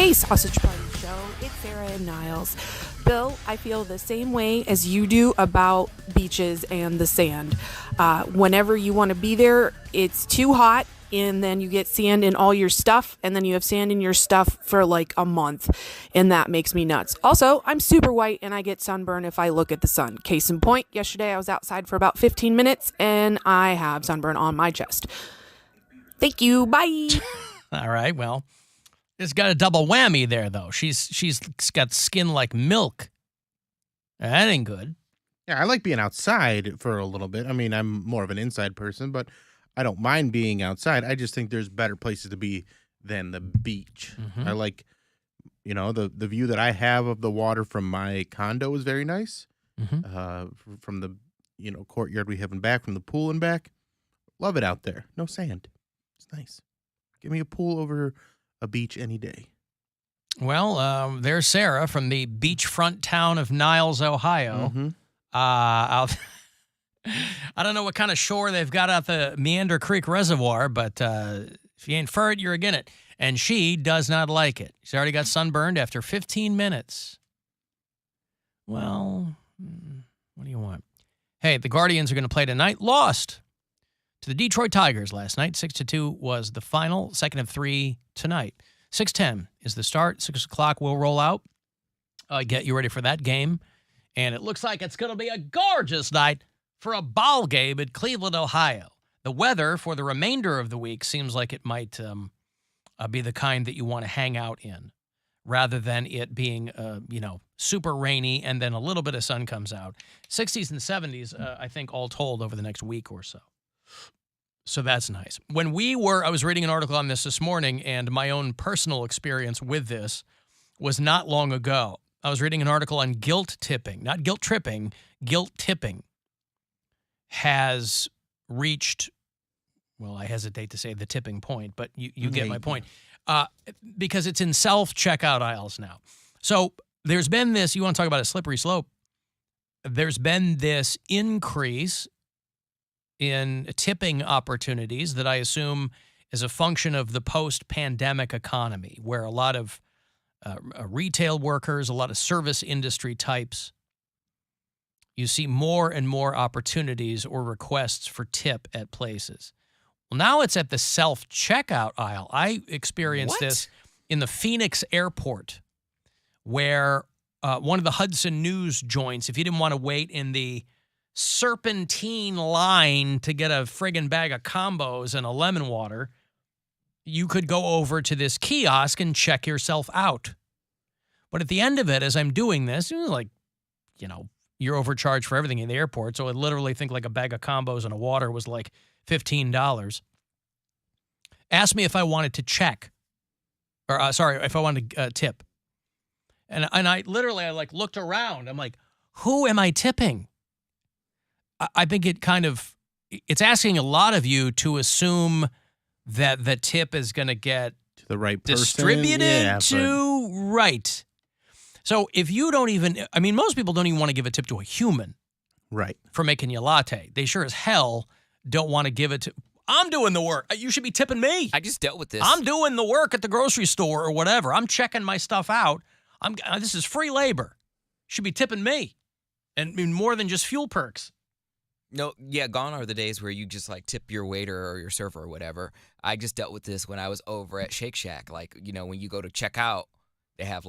Hey, Sausage Party Show. It's Sarah and Niles. Bill, I feel the same way as you do about beaches and the sand. Whenever you want to be there, it's too hot, and then you get sand in all your stuff, and then you have sand in your stuff for like a month, and that makes me nuts. Also, I'm super white, and I get sunburn if I look at the sun. Case in point, yesterday I was outside for about 15 minutes, and I have sunburn on my chest. Thank you. Bye. All right, well, it's got a double whammy there, though. She's got skin like milk. That ain't good. Yeah, I like being outside for a little bit. I mean, I'm more of an inside person, but I don't mind being outside. I just think there's better places to be than the beach. Mm-hmm. I like, the view that I have of the water from my condo is very nice. Mm-hmm. From the, courtyard we have in back, from the pool in back. Love it out there. No sand. It's nice. Give me a pool over a beach any day. Well, there's Sarah from the beachfront town of Niles, Ohio. Mm-hmm. I don't know what kind of shore they've got out the Meander Creek Reservoir, but if you ain't for it, you're again it. And she does not like it. She's already got sunburned after 15 minutes. Well, what do you want? Hey, the Guardians are going to play tonight. Lost to the Detroit Tigers last night. 6-2 was the final. Second of 3 tonight. 6:10 is the start. 6 o'clock will roll out. Get you ready for that game. And it looks like it's going to be a gorgeous night for a ball game in Cleveland, Ohio. The weather for the remainder of the week seems like it might be the kind that you want to hang out in, rather than it being, super rainy and then a little bit of sun comes out. 60s and 70s, I think, all told over the next week or so. So that's nice. I was reading an article on this morning, and my own personal experience with this was not long ago. I was reading an article on guilt tipping, not guilt tripping, guilt tipping has reached, well, I hesitate to say the tipping point, but you get my point. Because it's in self-checkout aisles now. So there's been this, you want to talk about a slippery slope, there's been this increase in tipping opportunities that I assume is a function of the post-pandemic economy, where a lot of retail workers, a lot of service industry types, you see more and more opportunities or requests for tip at places. Well, now it's at the self-checkout aisle. I experienced this in the Phoenix airport, where one of the Hudson News joints, if you didn't want to wait in the serpentine line to get a friggin' bag of combos and a lemon water, you could go over to this kiosk and check yourself out. But at the end of it, as I'm doing this, it was like, you're overcharged for everything in the airport. So I literally think like a bag of combos and a water was like $15. Asked me if I wanted to check, or if I wanted to tip. And I literally looked around. I'm like, who am I tipping? I think it's asking a lot of you to assume that the tip is going to get to the right person. Distributed right. So if you don't even, most people don't even want to give a tip to a human. Right. For making you a latte. They sure as hell don't want to give it to, I'm doing the work. You should be tipping me. I just dealt with this. I'm doing the work at the grocery store or whatever. I'm checking my stuff out. This is free labor. Should be tipping me. And more than just fuel perks. No, yeah, gone are the days where you just tip your waiter or your server or whatever. I just dealt with this when I was over at Shake Shack. When you go to check out, they have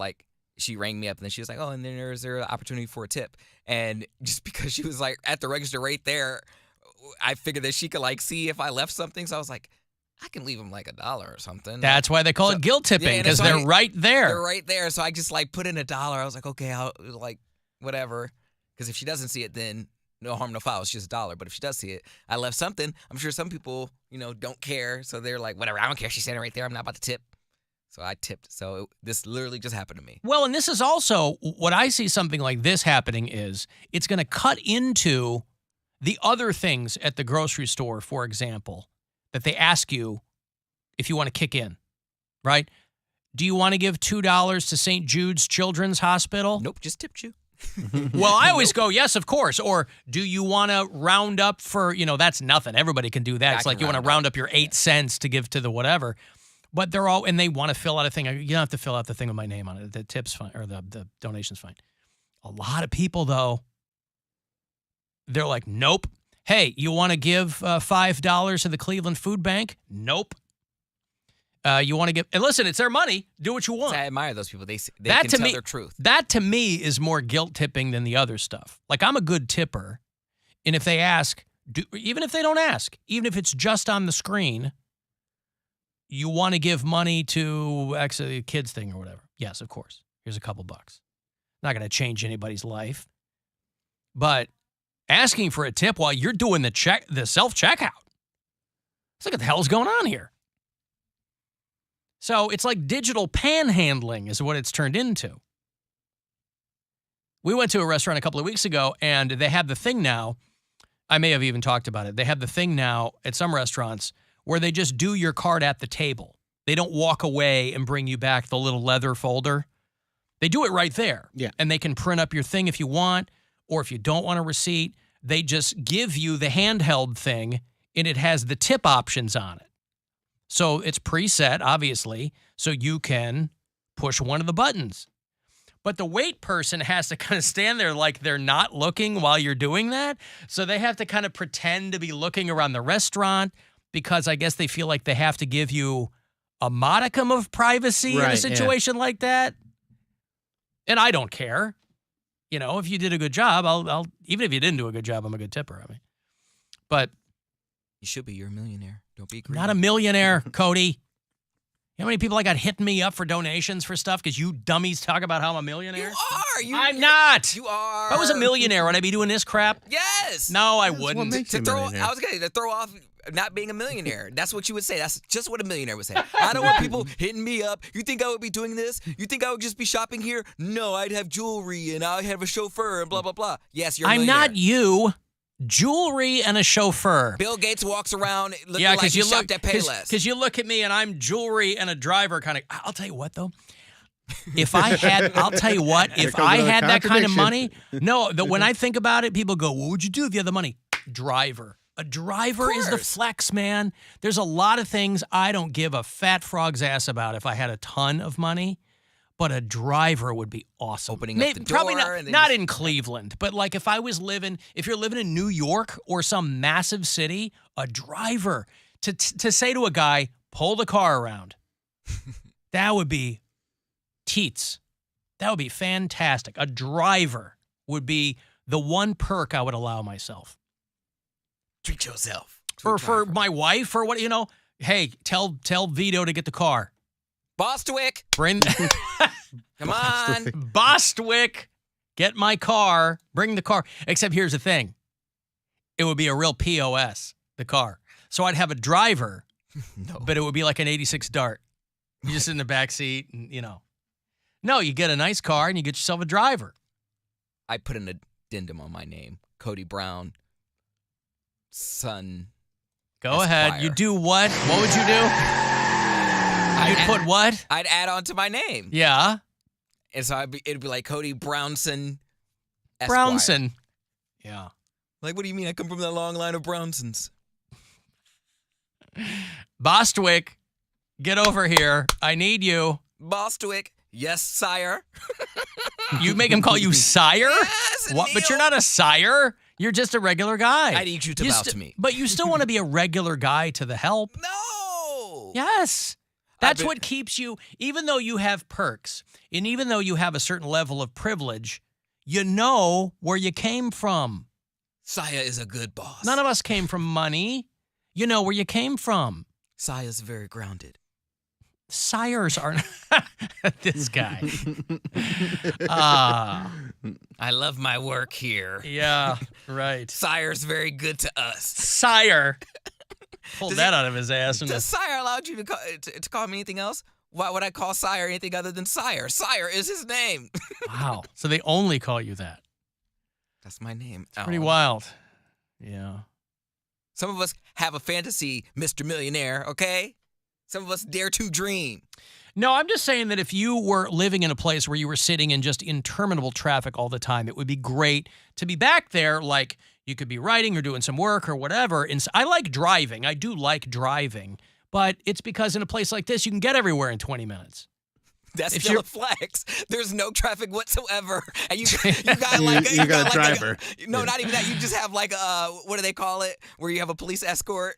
she rang me up and then she was like, oh, and then there's an opportunity for a tip. And just because she was at the register right there, I figured that she could see if I left something. So I was like, I can leave them $1 or something. That's why they call it guilt tipping, because they're right there. They're right there. So I just put in $1. I was like, okay, I'll whatever. Because if she doesn't see it, then no harm, no foul. It's just $1. But if she does see it, I left something. I'm sure some people, don't care. So they're like, whatever, I don't care. She's standing right there. I'm not about to tip. So I tipped. So this literally just happened to me. Well, and this is also, what I see something like this happening is, it's going to cut into the other things at the grocery store, for example, that they ask you if you want to kick in, right? Do you want to give $2 to St. Jude's Children's Hospital? Nope, just tipped you. Well, I always go, yes, of course. Or do you want to round up for, that's nothing. Everybody can do that. It's like you want to round up your 8 cents to give to the whatever. But they're all, and they want to fill out a thing. You don't have to fill out the thing with my name on it. The tip's fine, or the donation's fine. A lot of people, though, they're like, nope. Hey, you want to give $5 to the Cleveland Food Bank? Nope. You want to give, and listen, it's their money. Do what you want. I admire those people. They can tell their truth. That to me is more guilt tipping than the other stuff. Like, I'm a good tipper, and if they ask, even if they don't ask, even if it's just on the screen, you want to give money to actually a kids thing or whatever. Yes, of course. Here's a couple bucks. Not going to change anybody's life, but asking for a tip while you're doing the self-checkout. It's like, what the hell's going on here? So it's like digital panhandling is what it's turned into. We went to a restaurant a couple of weeks ago, and they have the thing now. I may have even talked about it. They have the thing now at some restaurants where they just do your card at the table. They don't walk away and bring you back the little leather folder. They do it right there. Yeah. And they can print up your thing if you want, or if you don't want a receipt, they just give you the handheld thing, and it has the tip options on it. So it's preset, obviously, so you can push one of the buttons. But the wait person has to kind of stand there like they're not looking while you're doing that. So they have to kind of pretend to be looking around the restaurant because I guess they feel like they have to give you a modicum of privacy in a situation like that. And I don't care. You know, if you did a good job, I'll even if you didn't do a good job, I'm a good tipper. I mean, but you should be. You're a millionaire. Don't be greedy. Not a millionaire, Cody. You know how many people I got hitting me up for donations for stuff because you dummies talk about how I'm a millionaire? I'm not. You are. If I was a millionaire, would I be doing this crap? Yes. No, I wouldn't. I was going to throw off not being a millionaire. That's what you would say. That's just what a millionaire would say. I don't want people hitting me up. You think I would be doing this? You think I would just be shopping here? No, I'd have jewelry and I'd have a chauffeur and blah, blah, blah. Yes, you're a millionaire. I'm not you. Jewelry and a chauffeur. Bill Gates walks around looking like he shopped at Payless. Because you look at me and I'm jewelry and a driver kind of. I'll tell you what, though. If I had, I'll tell you what, if I had that kind of money, when I think about it, people go, what would you do if you had the money? Driver. A driver is the flex, man. There's a lot of things I don't give a fat frog's ass about if I had a ton of money. But a driver would be awesome. Opening up the door. Probably not in Cleveland, but like if you're living in New York or some massive city, a driver to say to a guy, pull the car around. That would be teats. That would be fantastic. A driver would be the one perk I would allow myself. Treat yourself. For my wife or what, hey, tell Vito to get the car. Bostwick. Bring Come on. Bostwick, get my car. Bring the car. Except here's the thing. It would be a real POS, the car. So I'd have a driver, but it would be like an 86 Dart. You just sit in the back seat and, No, you get a nice car and you get yourself a driver. I put an addendum on my name. Cody Brown, son. Go ahead. You do what? What would you do? You'd put what? I'd add on to my name. Yeah. And so it'd be like Cody Brownson Esquire. Brownson. Yeah. Like, what do you mean? I come from that long line of Brownsons. Bostwick, get over here. I need you. Bostwick. Yes, sire. You make him call you sire? Yes, what? Neil. But you're not a sire. You're just a regular guy. I need you to bow to me. But you still want to be a regular guy to the help. No. Yes. That's what keeps you, even though you have perks, and even though you have a certain level of privilege, you know where you came from. Saya is a good boss. None of us came from money. You know where you came from. Saya's very grounded. Sires are this guy. I love my work here. Yeah, right. Sire's very good to us. Sire. Pulled that out of his ass. Does Sire allow you to call me anything else? Why would I call Sire anything other than Sire? Sire is his name. Wow. So they only call you that. That's my name. It's pretty wild. Yeah. Some of us have a fantasy, Mr. Millionaire, okay? Some of us dare to dream. No, I'm just saying that if you were living in a place where you were sitting in just interminable traffic all the time, it would be great to be back there. Like you could be writing or doing some work or whatever. And I like driving. I do like driving. But it's because in a place like this, you can get everywhere in 20 minutes. That's If still you're- a flex. There's no traffic whatsoever, and you got like You got a driver. No, not even that. You just have like what do they call it? Where you have a police escort.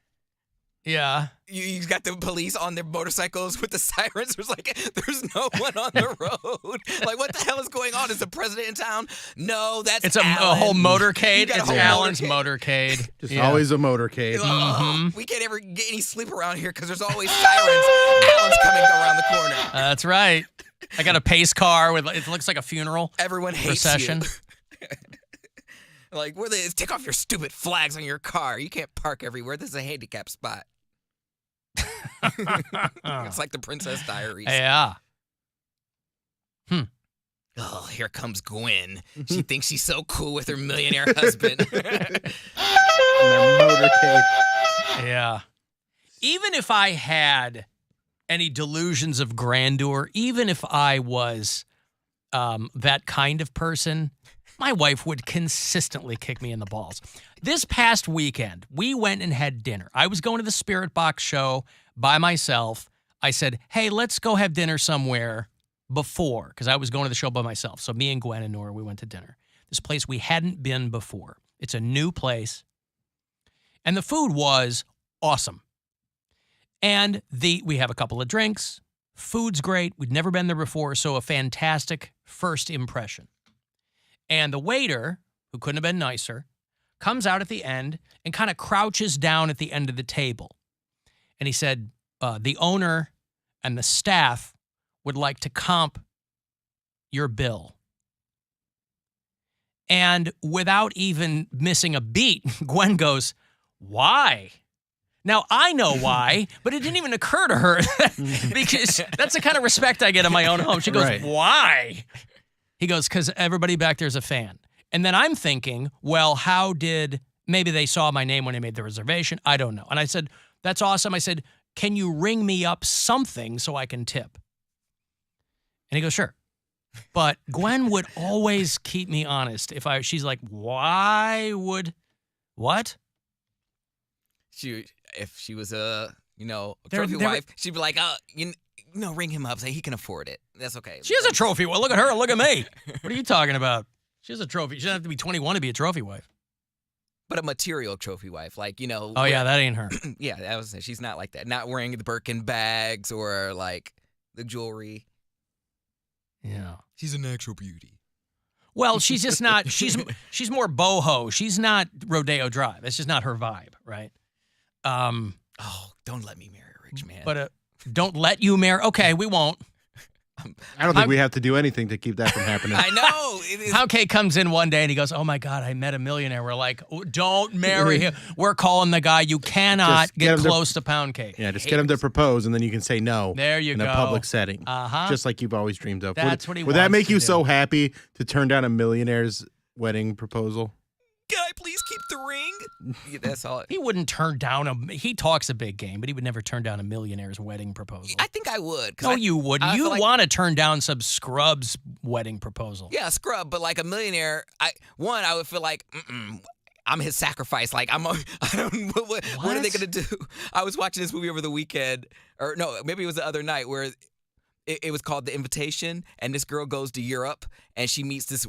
Yeah. You got the police on their motorcycles with the sirens. There's no one on the road. Like, what the hell is going on? Is the president in town? No, that's It's a Alan. whole motorcade. You got a It's whole Alan's motorcade. Just Yeah. always a motorcade. Oh, we can't ever get any sleep around here because there's always sirens. Alan's coming around the corner. That's right. I got a pace car with, it looks like a funeral Everyone hates procession. you. Like, take off your stupid flags on your car. You can't park everywhere. This is a handicap spot. It's like the Princess Diaries. Yeah. Oh, here comes Gwen. She thinks she's so cool with her millionaire husband. And their motorcade. Yeah. Even if I had any delusions of grandeur, even if I was that kind of person, my wife would consistently kick me in the balls. This past weekend, we went and had dinner. I was going to the Spirit Box show by myself. I said, hey, let's go have dinner somewhere before, because I was going to the show by myself. So me and Gwen and Nora, we went to dinner. This place we hadn't been before. It's a new place. And the food was awesome. And we have a couple of drinks. Food's great. We'd never been there before, so a fantastic first impression. And the waiter, who couldn't have been nicer, comes out at the end and kind of crouches down at the end of the table. And he said, the owner and the staff would like to comp your bill. And without even missing a beat, Gwen goes, why? Now, I know why, but it didn't even occur to her because that's the kind of respect I get in my own home. She goes, Right. Why? He goes, because everybody back there's a fan. And then I'm thinking, well, maybe they saw my name when they made the reservation. I don't know. And I said, that's awesome. I said, can you ring me up something so I can tip? And he goes, sure. But Gwen would always keep me honest. She's like, what? If she was a There- trophy there- wife, she'd be like, ring him up. Say he can afford it. That's okay. She has a trophy. Well, look at her. Look at me. What are you talking about? She has a trophy. She doesn't have to be 21 to be a trophy wife. But a material trophy wife, like, Oh, yeah, that ain't her. yeah, she's not like that. Not wearing the Birkin bags or like the jewelry. Yeah. She's a natural beauty. Well, she's just not, she's more boho. She's not Rodeo Drive. It's just not her vibe, right? Oh, don't let me marry a rich man. But don't let you marry. Okay, we won't. I don't think we have to do anything to keep that from happening. I know. It is. Poundcake comes in one day and he goes, oh my God, I met a millionaire. We're like, oh, don't marry him. We're calling the guy. You cannot Just get get him to- close to Poundcake. Yeah, just get him to propose, and then you can say no. There you in go. a public setting. Uh-huh. Just like you've always dreamed of. That's what he Would that wants make to you do. so happy to turn down a millionaire's wedding proposal? Can I please keep the ring? Yeah, that's all. He wouldn't turn down he talks a big game, but he would never turn down a millionaire's wedding proposal. I think I would. 'Cause No, you wouldn't. I You feel like- want to turn down some scrub's wedding proposal. Yeah, scrub, but like a millionaire, I would feel like, I'm his sacrifice. Like, I don't, what are they going to do? I was watching this movie over the weekend, or no, maybe it was the other night, where it was called The Invitation, and this girl goes to Europe, and she meets this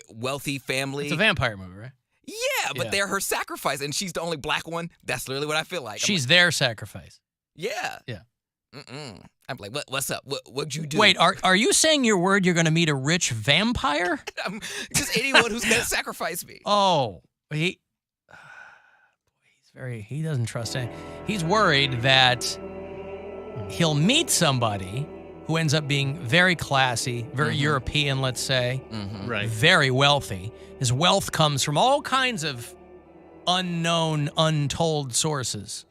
wealthy family. It's a vampire movie, right? Yeah, but Yeah. they're her sacrifice, and she's the only black one. That's literally what I feel like. She's their sacrifice. Yeah. Yeah. I'm like, what's up? What'd you do? Wait, are you saying you're worried you're going to meet a rich vampire? I'm just anyone who's going to sacrifice me. Oh, he doesn't trust any. He's worried that he'll meet somebody who ends up being very classy, very European, let's say, Right. very wealthy. His wealth comes from all kinds of unknown, untold sources.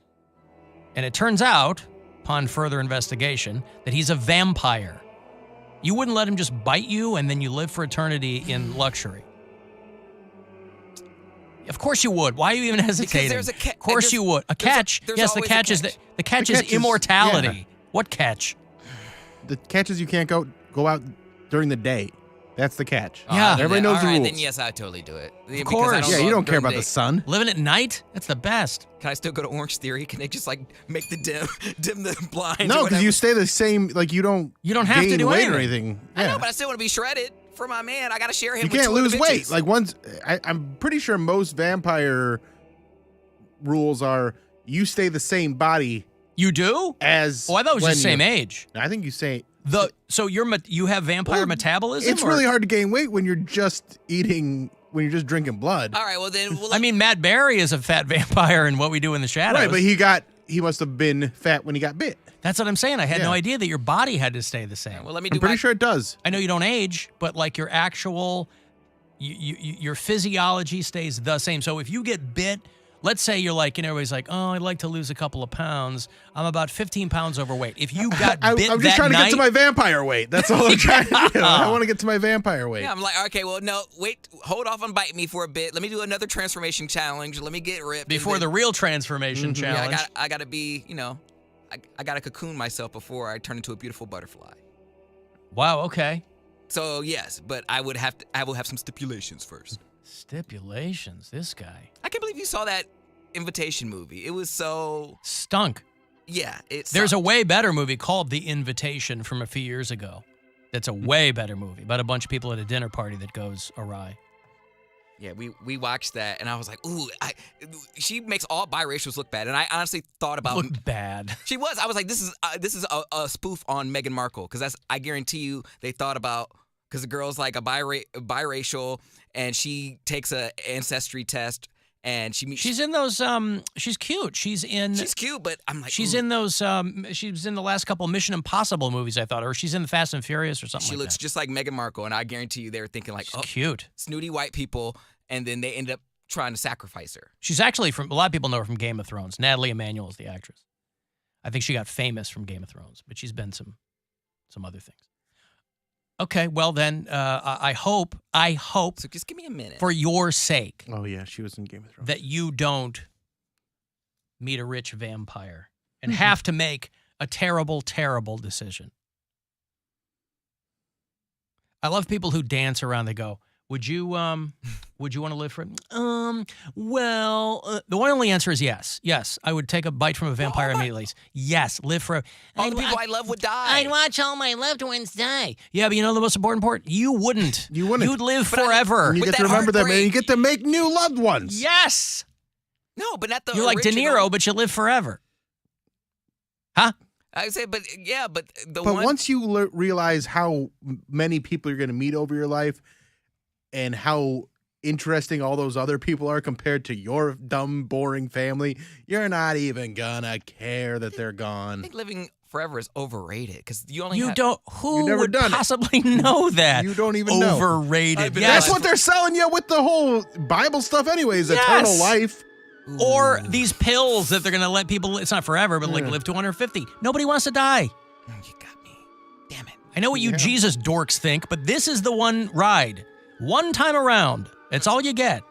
And it turns out, upon further investigation, that he's a vampire. You wouldn't let him just bite you and then you live for eternity in luxury. Of course you would. Why are you even hesitating? there's a of course you would. A catch. there's Yes, the always a catch is catch. the catch The is catch is- immortality. yeah. What catch? The catch is you can't go out during the day. That's the catch. Yeah. Everybody knows the rules. Then yes, I'd totally do it. Of course. Yeah, you don't care about the sun. Living at night? That's the best. Can I still go to Orange Theory? Can they just like make the dim the blinds? No, because you stay the same. Like you don't have to gain do weight anything. or anything. I Yeah. know, but I still want to be shredded for my man. I got to share him. You with can't two other lose weight. bitches. Like I'm pretty sure most vampire rules are you stay the same body You do? as. Oh, I thought it was when the same you- age. I think you say. So you have vampire Well, metabolism? It's or- really hard to gain weight when you're just eating. When you're just drinking blood. All right, well then. I mean, Matt Berry is a fat vampire in What We Do in the Shadows. Right, but he must have been fat when he got bit. That's what I'm saying. I had no Yeah. idea that your body had to stay the same. well, let me do I'm pretty my. sure it does. I know you don't age, but like your actual, your physiology stays the same. So if you get bit, let's say you're like, everybody's like, oh, I'd like to lose a couple of pounds. I'm about 15 pounds overweight. If you got bit I'm just that trying to night, get to my vampire weight. That's all I'm trying to do. I want to get to my vampire weight. Yeah, I'm like, okay, well, no, wait, hold off on biting me for a bit. Let me do another transformation challenge. Let me get ripped. before the real transformation challenge. Yeah, I gotta be, I gotta cocoon myself before I turn into a beautiful butterfly. Wow. Okay. So yes, but I will have some stipulations first. Stipulations. This guy I can't believe you saw that Invitation movie. It was so stunk. There's a way better movie called The Invitation from a few years ago. That's a way better movie about a bunch of people at a dinner party that goes awry. Yeah, we watched that, and I was like, ooh, she makes all biracials look bad, and I honestly thought about Look bad. She was. I was like, this is a spoof on Meghan Markle, because I guarantee you they thought about, because the girl's like a biracial, and she takes a ancestry test, and she's in those. She's cute. She's cute, but I'm like, she's in those. She was in the last couple of Mission Impossible movies, I thought, or she's in the Fast and Furious or something. She like looks that. just like Meghan Markle, and I guarantee you they were thinking like, She's cute, snooty white people, and then they ended up trying to sacrifice her. She's actually from, a lot of people know her from Game of Thrones. Natalie Emanuel is the actress. I think she got famous from Game of Thrones, but she's been some other things. Okay, well then, I hope. So just give me a minute. For your sake. Oh yeah, she was in Game of Thrones. That you don't meet a rich vampire and have to make a terrible, terrible decision. I love people who dance around. They go, would you want to live for it? The one only answer is yes. Yes, I would take a bite from a vampire immediately. Yes, live for. All the people I love would die. I'd watch all my loved ones die. Yeah, but you know the most important part? You wouldn't. You wouldn't. You'd live forever. And you get to remember them, and you get to make new loved ones. Yes. No, but not the. You're like De Niro, but you live forever. Huh? I say, but yeah, but But once you realize how many people you're going to meet over your life, and how interesting all those other people are compared to your dumb, boring family, you're not even gonna care that they're gone. I think living forever is overrated because you Who never would done it. possibly know that? You don't even know. Overrated. That's what they're selling you with the whole Bible stuff, anyways. Yes. Eternal life. Or these pills that they're going to let people, it's not forever, but like live to 150. Nobody wants to die. You got me. Damn it. I know what you Jesus dorks think, but this is the one ride. One time around. It's all you get.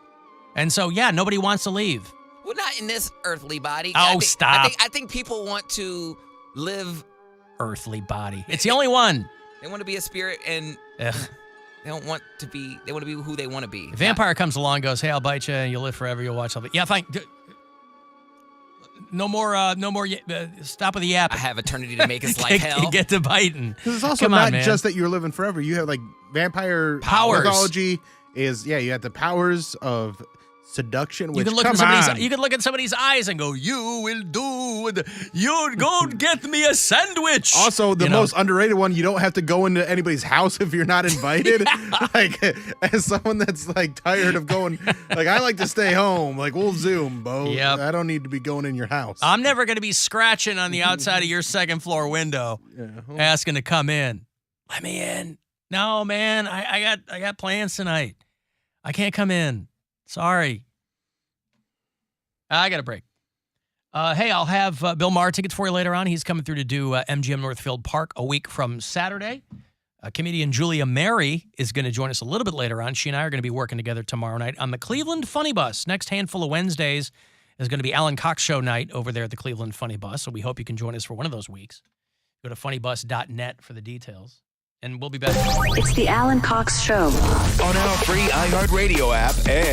And so, yeah, nobody wants to leave. Well, not in this earthly body. Stop. I think people want to live. Earthly body. It's the only one. They want to be a spirit, and Ugh. they want to be who they want to be. A vampire comes along and goes, hey, I'll bite you, and you'll live forever, you'll watch something. Yeah, fine. No more, stop with the yapping. I have eternity to make his life hell. Get to biting. Because it's also Come on, not man. just that you're living forever. You have like vampire Powers. mythology is, you have the powers of seduction, which You can look come at on. you can look at somebody's eyes and go, you will do, you go get me a sandwich. Also, the most underrated one, you don't have to go into anybody's house if you're not invited. Like, as someone that's like tired of going, like, I like to stay home. Like, we'll Zoom, Bo. Yep. I don't need to be going in your house. I'm never going to be scratching on the outside of your second floor window asking to come in. Let me in. No, man, I got plans tonight. I can't come in. Sorry. I got a break. Hey, I'll have Bill Maher tickets for you later on. He's coming through to do MGM Northfield Park a week from Saturday. Comedian Julia Mary is going to join us a little bit later on. She and I are going to be working together tomorrow night on the Cleveland Funny Bus. Next handful of Wednesdays is going to be Alan Cox Show night over there at the Cleveland Funny Bus, so we hope you can join us for one of those weeks. Go to funnybus.net for the details. and we'll be back. It's the Alan Cox Show. On our free iHeartRadio app and